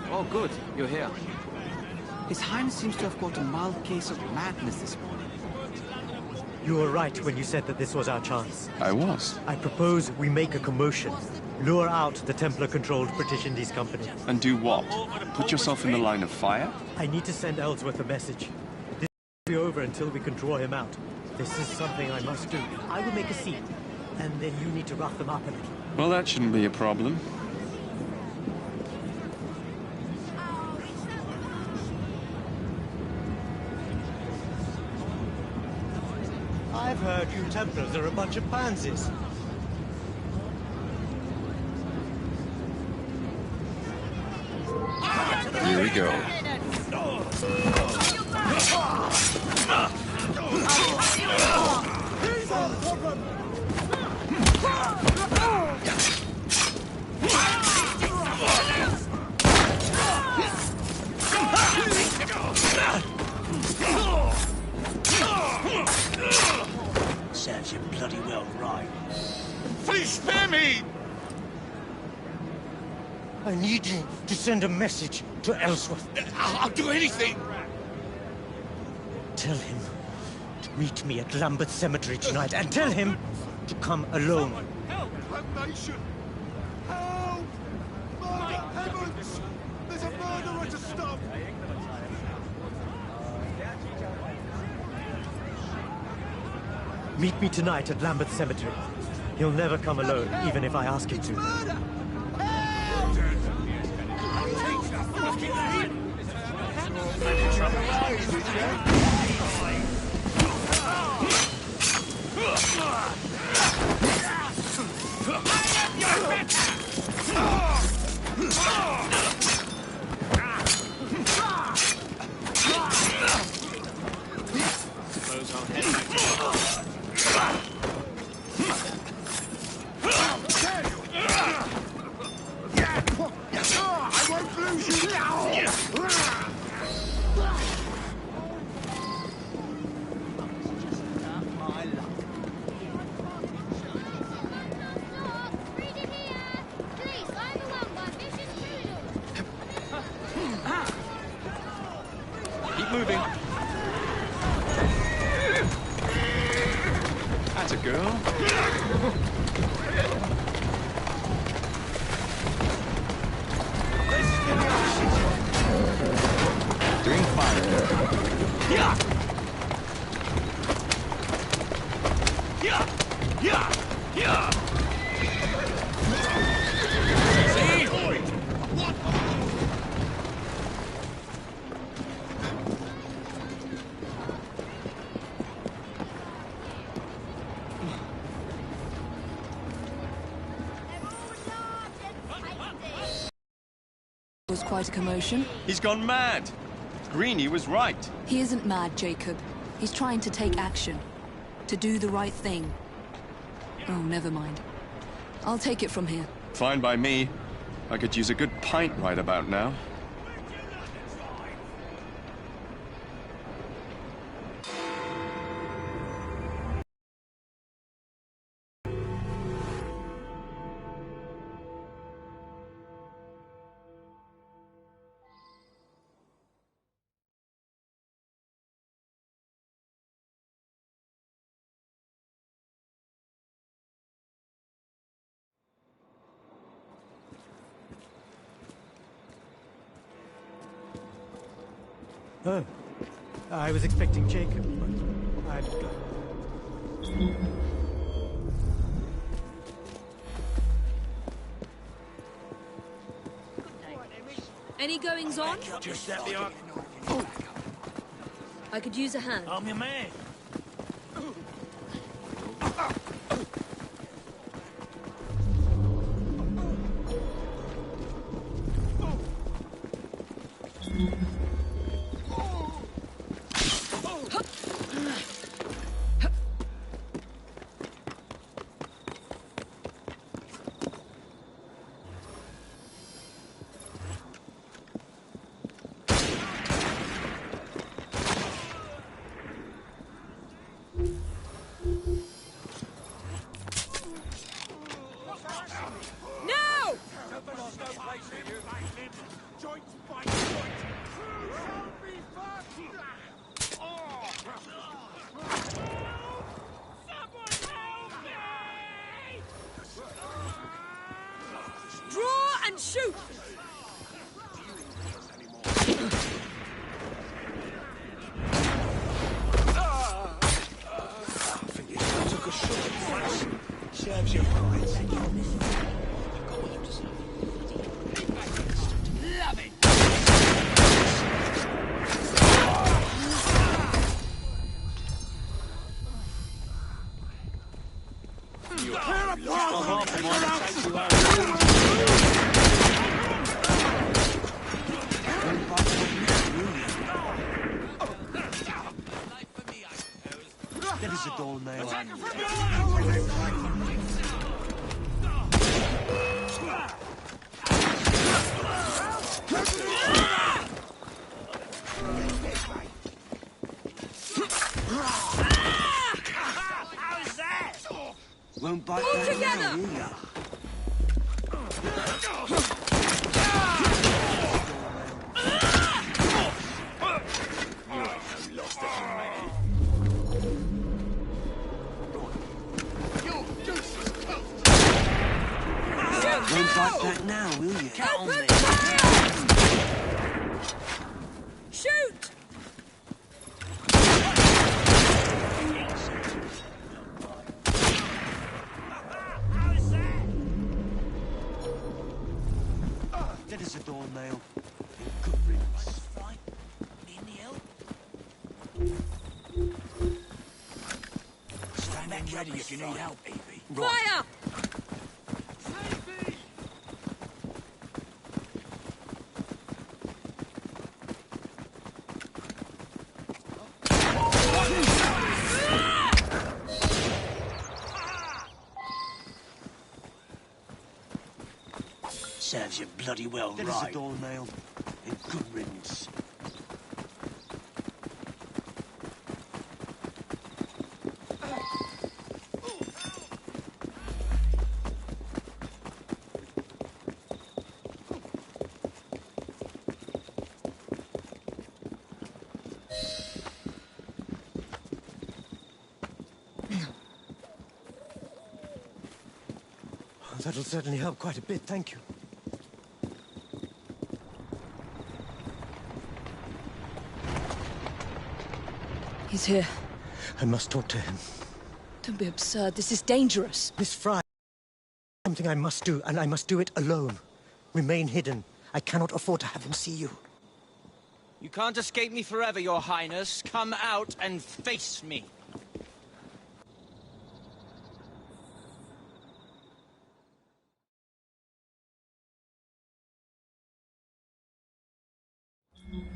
Oh, good. You're here. His Highness seems to have caught a mild case of madness this morning. You were right when you said that this was our chance. I was. I propose we make a commotion. Lure out the Templar-controlled British Indies Company. And do what? Put yourself in the line of fire? I need to send Ellsworth a message. This won't be over until we can draw him out. This is something I must do. I will make a scene, and then you need to rough them up a little. Well, that shouldn't be a problem. I've heard you Templars are a bunch of pansies. Here we go. Serves you bloody well right. Please spare me! I need you to send a message to Ellsworth. I'll do anything! Tell him to meet me at Lambeth Cemetery tonight, and tell him to come alone. Help! Damnation! Help! My heavens! There's a murderer to stop! Meet me tonight at Lambeth Cemetery. He'll never come alone, even if I ask him to. Murder! I won't lose you now! Keep moving. That's a girl. Doing fine. Yeah! Yeah! Yeah! Yeah! See? Was quite a commotion. He's gone mad. Greenie was right. He isn't mad, Jacob. He's trying to take action. To do the right thing. Oh, never mind. I'll take it from here. Fine by me. I could use a good pint right about now. Oh, I was expecting Jacob, but I'd go. Any goings on? Just let me on. I could use a hand. I'm your man. No! Draw and shoot! Took a shot. Serves you right. Love it! That is a dull nail. How's that? Won't bite All that together! now, will ya? Won't bite that now, will ya? Open fire! Shoot! How's that? That is a dull nail. Good riddance. Right. Need any help? Stand back ready if you need help, Evie. Fire! Serves you bloody well right. That is a dull nail. And good riddance. That'll certainly help quite a bit, thank you. He's here. I must talk to him. Don't be absurd. This is dangerous. Miss Fry, something I must do, and I must do it alone. Remain hidden. I cannot afford to have him see you. You can't escape me forever, Your Highness. Come out and face me.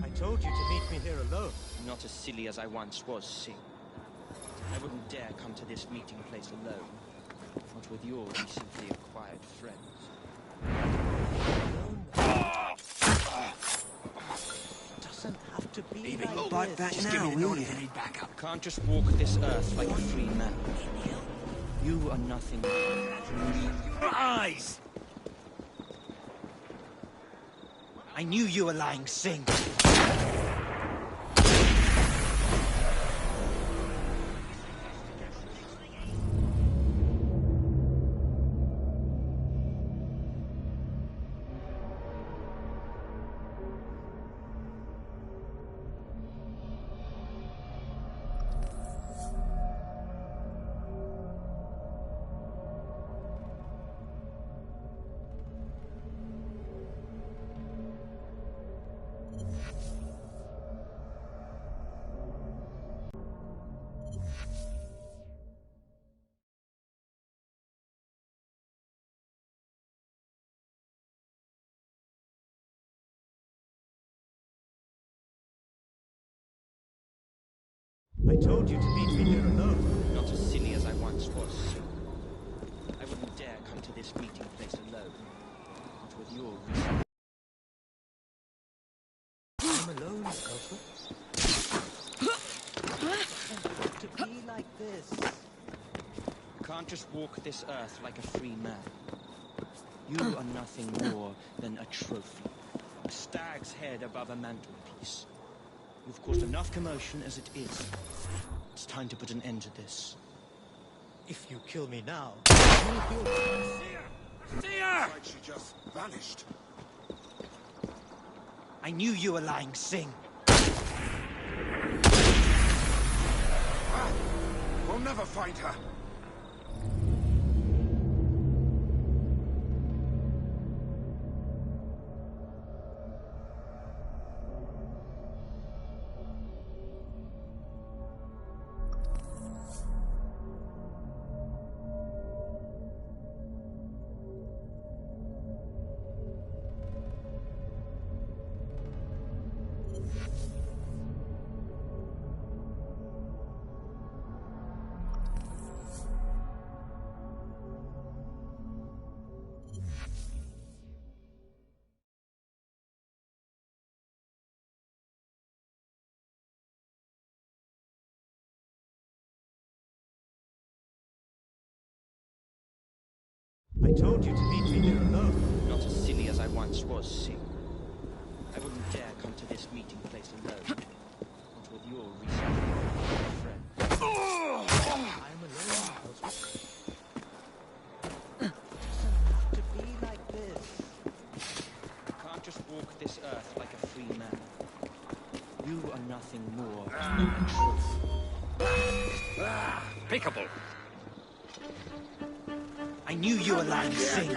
I told you to meet me here alone. Not as silly as I once was, Sing. I wouldn't dare come to this meeting place alone. Not with your recently acquired friends. Doesn't have to be Evie, like bite this. back now, will you? Need backup. You can't just walk this earth like a free man. You are nothing. Eyes! I knew you were lying, Sing. I told you to meet me here alone. Not as silly as I once was, Sue. I wouldn't dare come to this meeting place alone. Not with your reason. I'm alone, Alpha. To be like this. You can't just walk this earth like a free man. You are nothing more than a trophy. A stag's head above a mantelpiece. You've caused enough commotion as it is. It's time to put an end to this. If you kill me now, Like she just vanished. I knew you were lying, Sing. We'll never find her. I told you to meet me here alone. Not as silly as I once was, Sing. I wouldn't dare come to this meeting place alone. Not with your reason, friend. I'm alone, Alpha. It doesn't have to be like this. You can't just walk this earth like a free man. You are nothing more than a trophy. Pickable. I knew you were lying, Sing.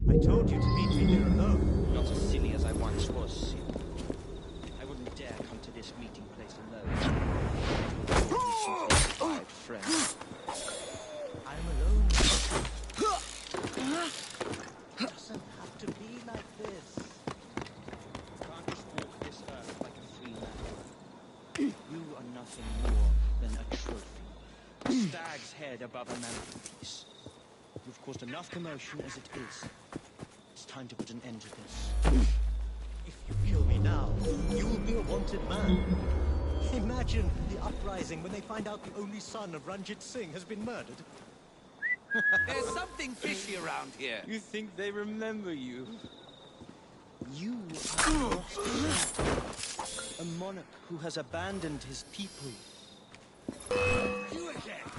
I told you to meet me here alone. Not as silly as I once was, Sing. I wouldn't dare come to this meeting place alone. Quiet friend. I'm alone. It doesn't have to be like this. You can't just walk this earth like a free man. You are nothing more than a trophy. A stag's head above a mantelpiece. You've caused enough commotion as it is. It's time to put an end to this. If you kill me now, you will be a wanted man. Imagine the uprising when they find out the only son of Ranjit Singh has been murdered. There's something fishy around here. You think they remember you? You are lost shepherd. A monarch who has abandoned his people. You again.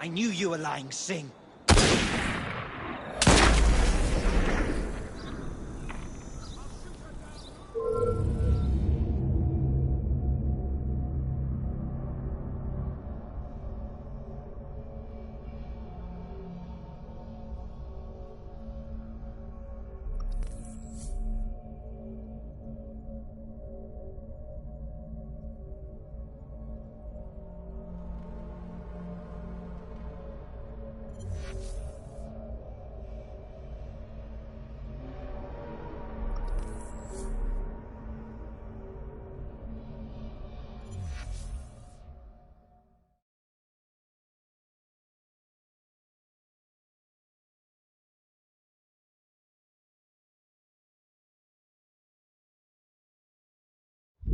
I knew you were lying, Sing.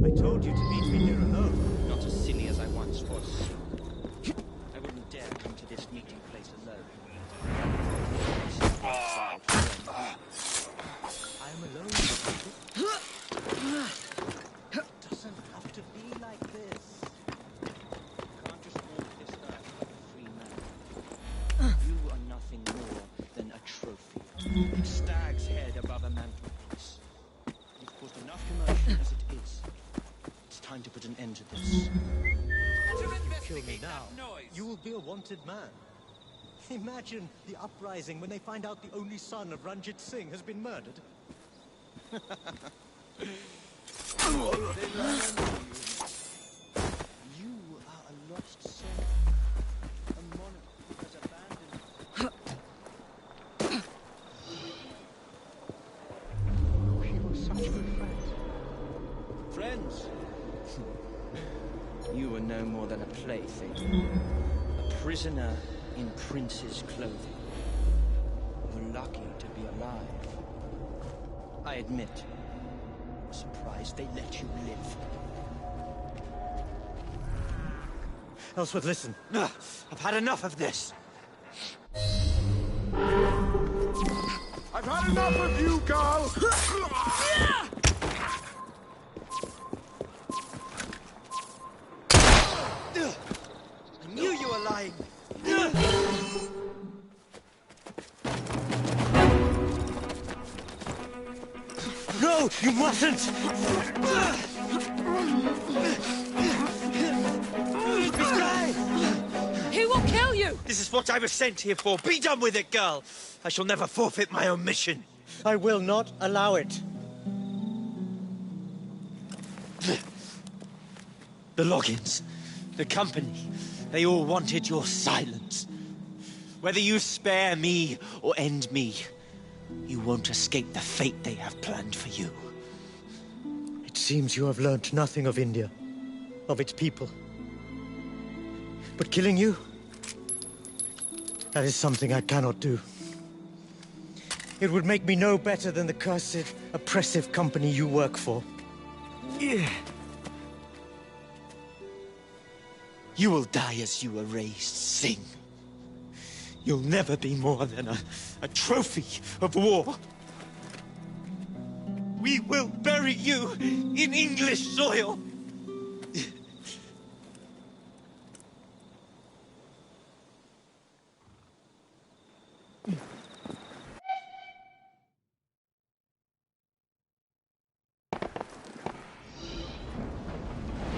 I told you to meet me here alone. Not as silly as I once was. I wouldn't dare come to this meeting place alone. A stag's head above a mantelpiece. You've caused enough commotion as it is. It's time to put an end to this. Kill me now. You will be a wanted man. Imagine the uprising when they find out the only son of Ranjit Singh has been murdered. You are a lost soul. A monarch who has abandoned... We were such good friends. Friends? You were no more than a plaything. A prisoner in prince's clothing. You're lucky to be alive. I admit, I'm surprised they let you live. Ellsworth, listen. I've had enough of this. I've had enough of you, Carl! I knew you were lying. No, you mustn't! He will kill you! This is what I was sent here for. Be done with it, girl. I shall never forfeit my own mission. I will not allow it. The Loggins, the company, they all wanted your silence. Whether you spare me or end me, you won't escape the fate they have planned for you. It seems you have learnt nothing of India, of its people. But killing you, that is something I cannot do. It would make me no better than the cursed, oppressive company you work for. You will die as you were raised, Singh. You'll never be more than a trophy of war. We will bury you in English soil.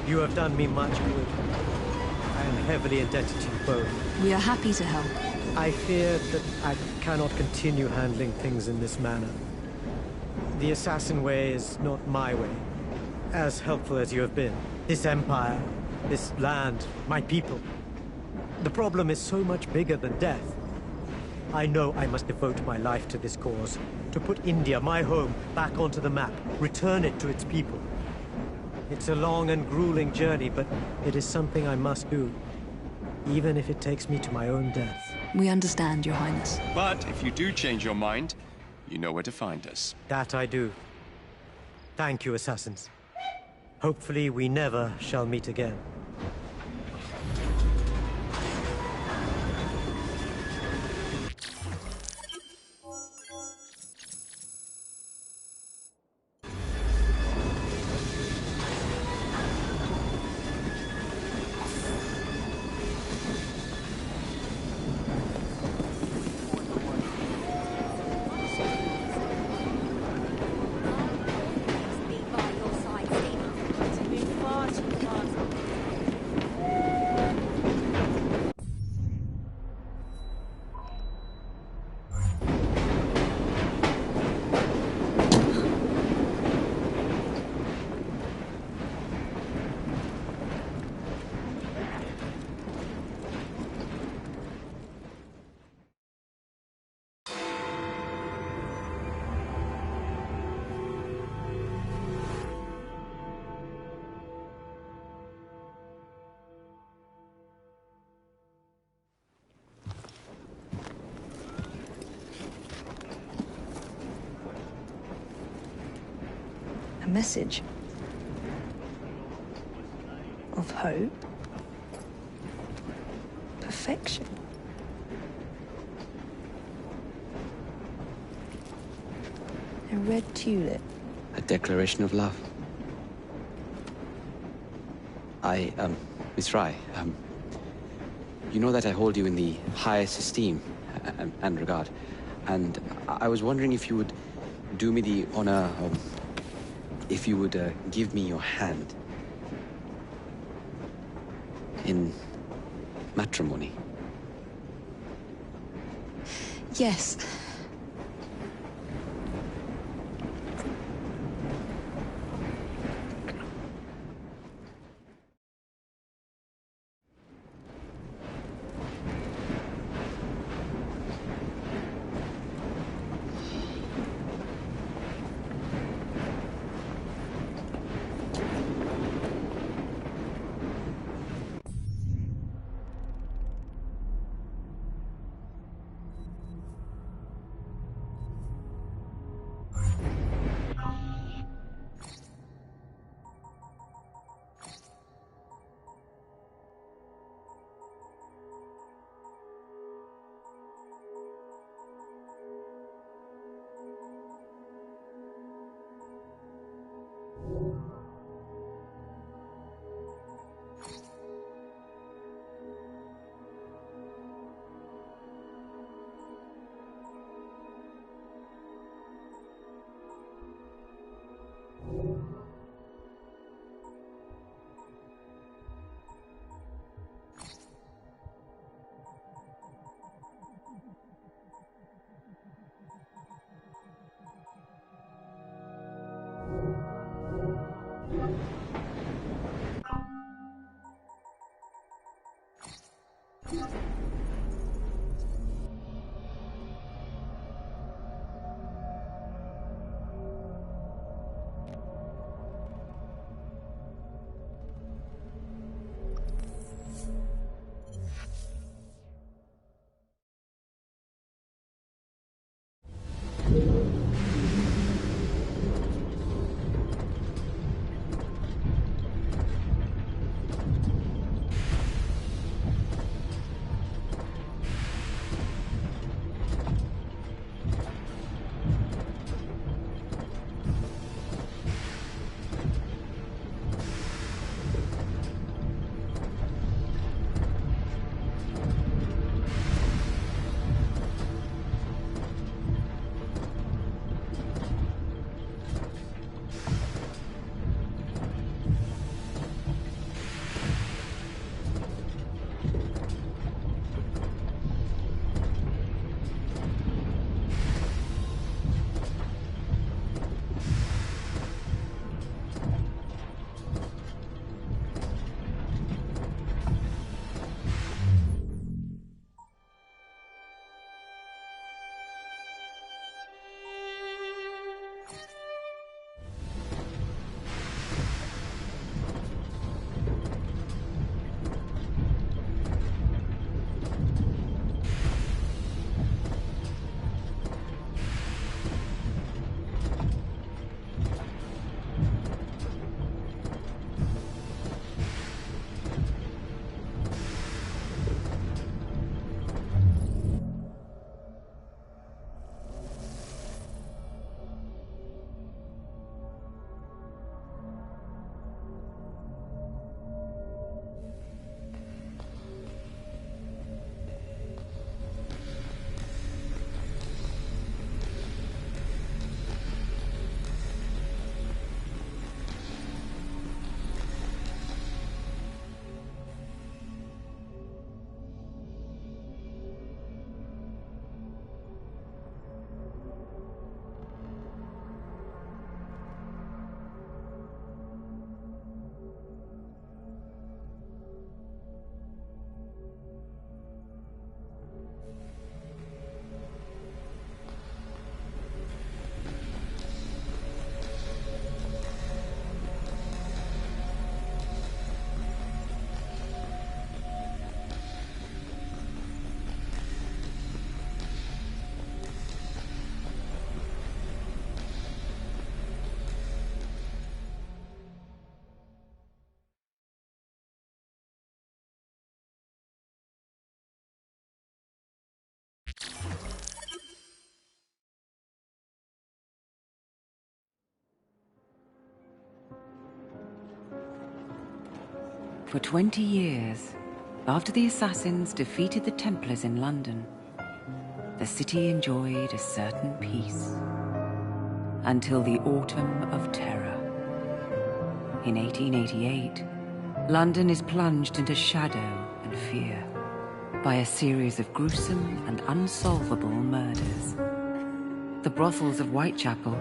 You have done me much good. I am heavily indebted to you both. We are happy to help. I fear that I cannot continue handling things in this manner. The assassin way is not my way, as helpful as you have been. This empire, this land, my people. The problem is so much bigger than death. I know I must devote my life to this cause, to put India, my home, back onto the map, return it to its people. It's a long and grueling journey, but it is something I must do, even if it takes me to my own death. We understand, Your Highness. But if you do change your mind, you know where to find us. That I do. Thank you, assassins. Hopefully we never shall meet again. A message of hope, perfection. A red tulip. A declaration of love. Miss Rai, you know that I hold you in the highest esteem and regard. And I was wondering if you would do me the honor of... if you would give me your hand. In matrimony. Yes. For 20 years, after the Assassins defeated the Templars in London, the city enjoyed a certain peace. Until the Autumn of Terror. In 1888, London is plunged into shadow and fear by a series of gruesome and unsolvable murders. The brothels of Whitechapel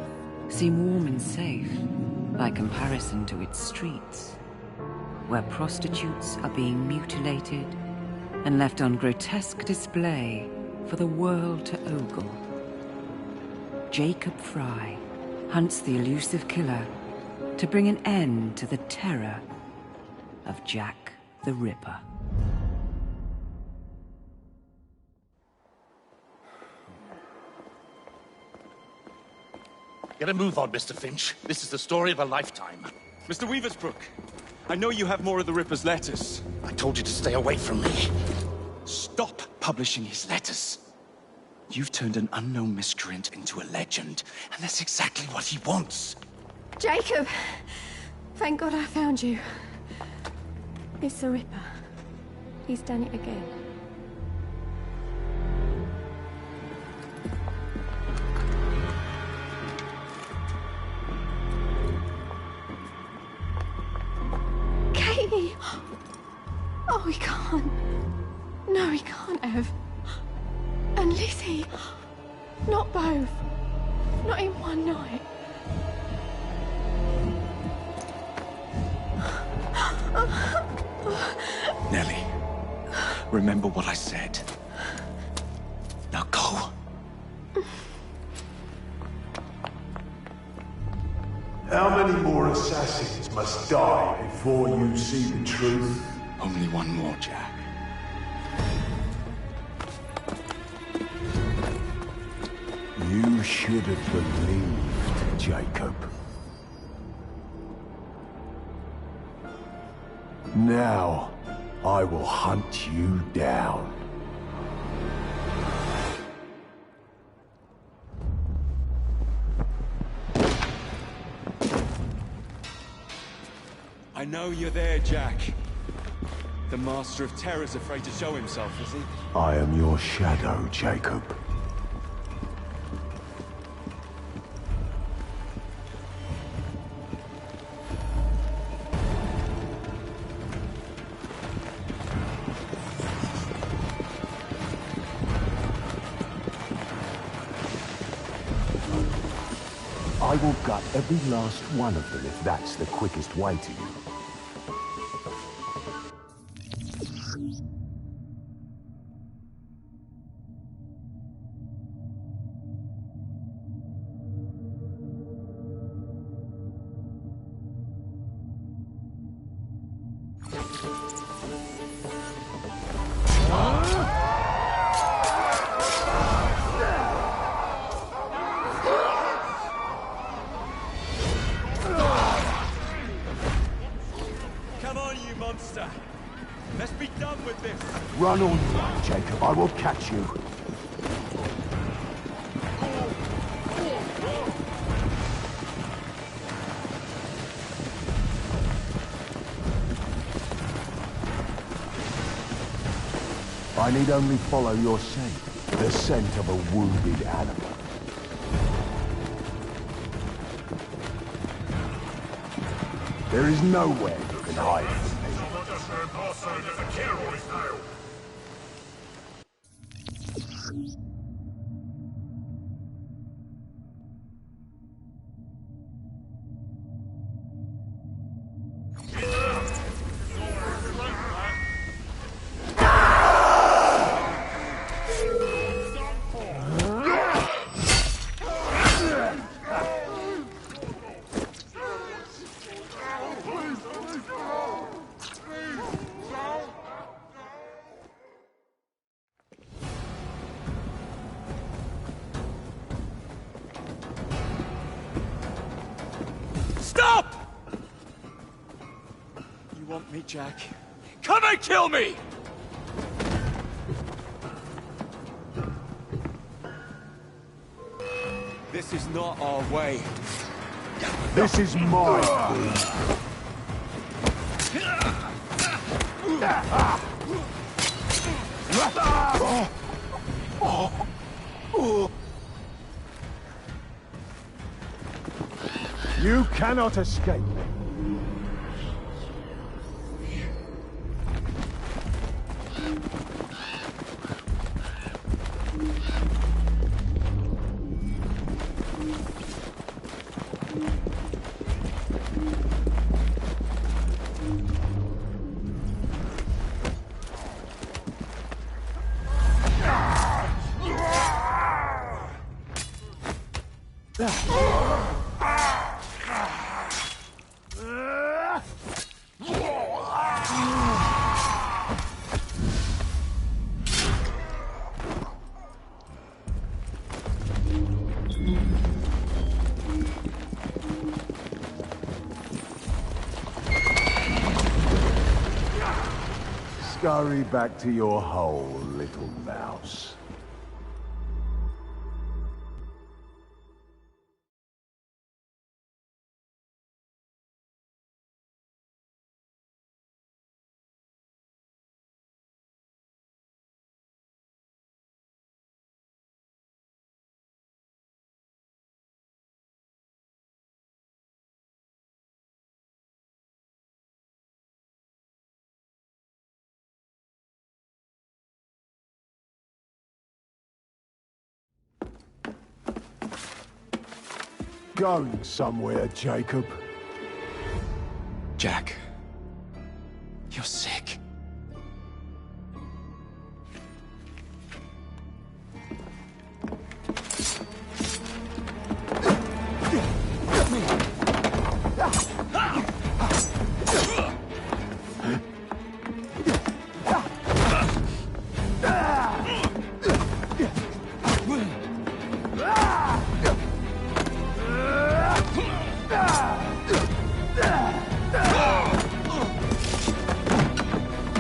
seem warm and safe by comparison to its streets, where prostitutes are being mutilated and left on grotesque display for the world to ogle. Jacob Frye hunts the elusive killer to bring an end to the terror of Jack the Ripper. Get a move on, Mr. Finch. This is the story of a lifetime. Mr. Weaversbrook, I know you have more of the Ripper's letters. I told you to stay away from me. Stop publishing his letters. You've turned an unknown miscreant into a legend, and that's exactly what he wants. Jacob! Thank God I found you. It's the Ripper. He's done it again. Katie! Oh, he can't. No, he can't have. And Lizzie. Not both. Not in one night. Nellie, remember what I said. Now go. How many more assassins must die before you see the truth? Only one more, Jack. You should have believed, Jacob. Now, I will hunt you down. I know you're there, Jack. The Master of Terror's afraid to show himself, is he? I am your shadow, Jacob. I will gut every last one of them if that's the quickest way to you. Let's be done with this. Run on, Jacob. I will catch you. I need only follow your scent. The scent of a wounded animal. There is nowhere you can hide from me. Stop! You want me, Jack? Come and kill me! This is not our way. This is my way. You cannot escape. Scurry back to your hole, little mouse. Going somewhere, Jacob? Jack, you're sick.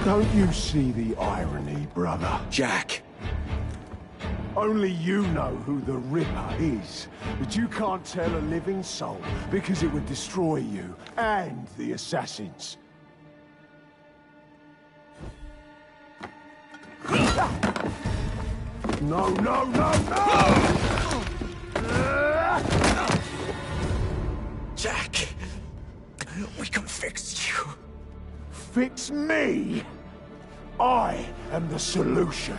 Don't you see the irony, brother? Jack! Only you know who the Ripper is, but you can't tell a living soul because it would destroy you and the assassins. No, no, no, no! Jack! We can fix you. Fix me? I am the solution.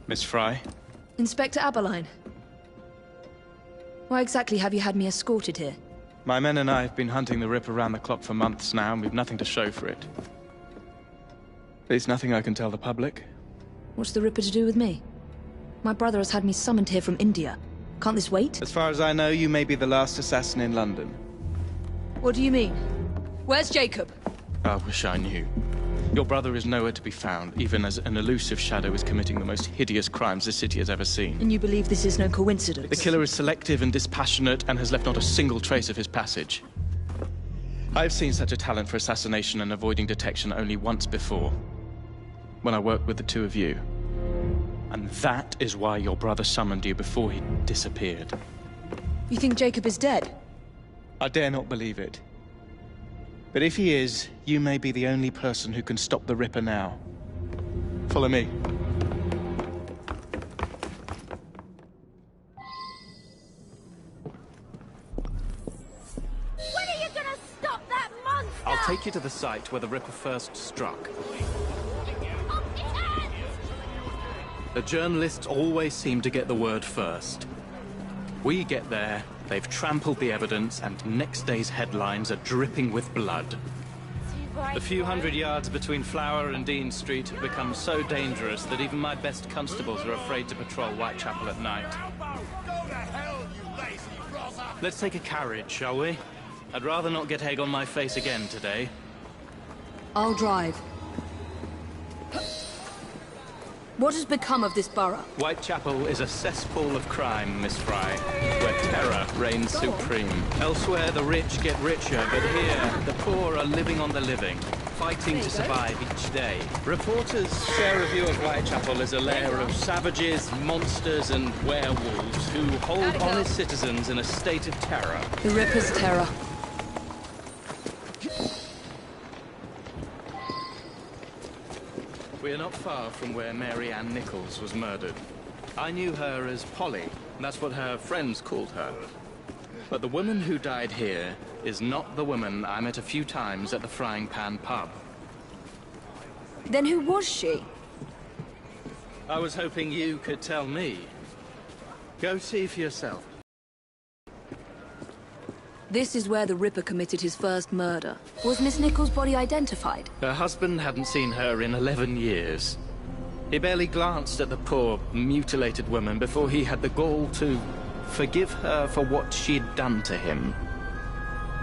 Miss Fry? Inspector Abberline. Why exactly have you had me escorted here? My men and I have been hunting the Ripper around the clock for months now, and we've nothing to show for it. There's nothing I can tell the public. What's the Ripper to do with me? My brother has had me summoned here from India. Can't this wait? As far as I know, you may be the last assassin in London. What do you mean? Where's Jacob? I wish I knew. Your brother is nowhere to be found, even as an elusive shadow is committing the most hideous crimes the city has ever seen. And you believe this is no coincidence? The killer is selective and dispassionate and has left not a single trace of his passage. I've seen such a talent for assassination and avoiding detection only once before. When I worked with the two of you. And that is why your brother summoned you before he disappeared. You think Jacob is dead? I dare not believe it. But if he is, you may be the only person who can stop the Ripper now. Follow me. When are you gonna stop that monster? I'll take you to the site where the Ripper first struck. The journalists always seem to get the word first. We get there, they've trampled the evidence, and next day's headlines are dripping with blood. The few hundred yards between Flower and Dean Street have become so dangerous that even my best constables are afraid to patrol Whitechapel at night. Let's take a carriage, shall we? I'd rather not get egg on my face again today. I'll drive. What has become of this borough? Whitechapel is a cesspool of crime, Miss Fry, where terror reigns supreme. Elsewhere, the rich get richer, but here, the poor are living on the living, fighting to survive each day. Reporters share a view of Whitechapel as a lair of savages, monsters, and werewolves who hold honest citizens in a state of terror. The Ripper's terror. We are not far from where Mary Ann Nichols was murdered. I knew her as Polly. That's what her friends called her. But the woman who died here is not the woman I met a few times at the Frying Pan pub. Then who was she? I was hoping you could tell me. Go see for yourself. This is where the Ripper committed his first murder. Was Miss Nichols' body identified? Her husband hadn't seen her in 11 years. He barely glanced at the poor, mutilated woman before he had the gall to forgive her for what she'd done to him.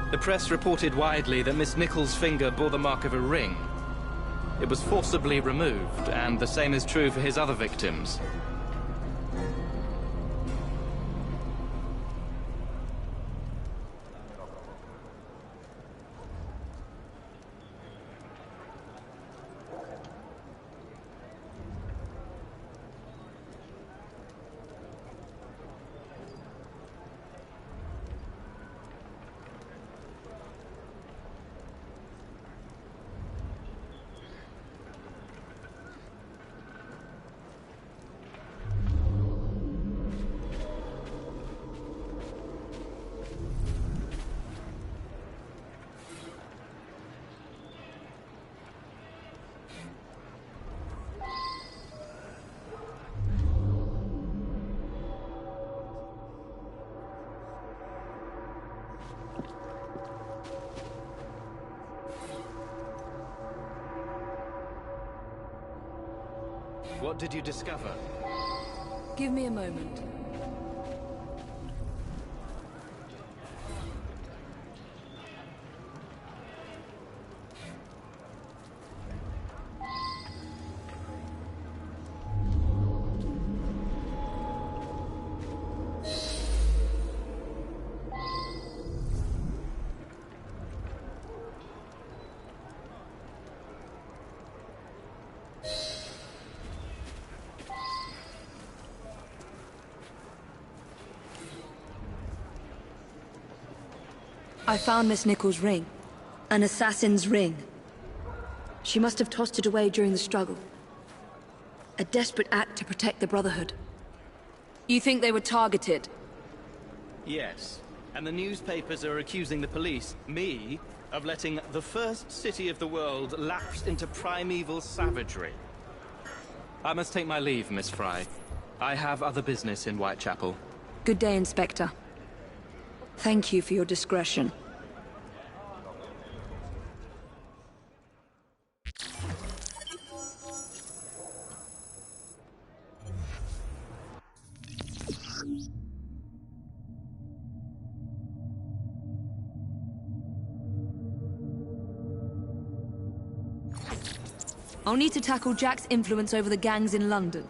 The press reported widely that Miss Nichols' finger bore the mark of a ring. It was forcibly removed, and the same is true for his other victims. What did you discover? Give me a moment. I found Miss Nichols' ring. An assassin's ring. She must have tossed it away during the struggle. A desperate act to protect the Brotherhood. You think they were targeted? Yes. And the newspapers are accusing the police, me, of letting the first city of the world lapse into primeval savagery. I must take my leave, Miss Fry. I have other business in Whitechapel. Good day, Inspector. Thank you for your discretion. I'll need to tackle Jack's influence over the gangs in London.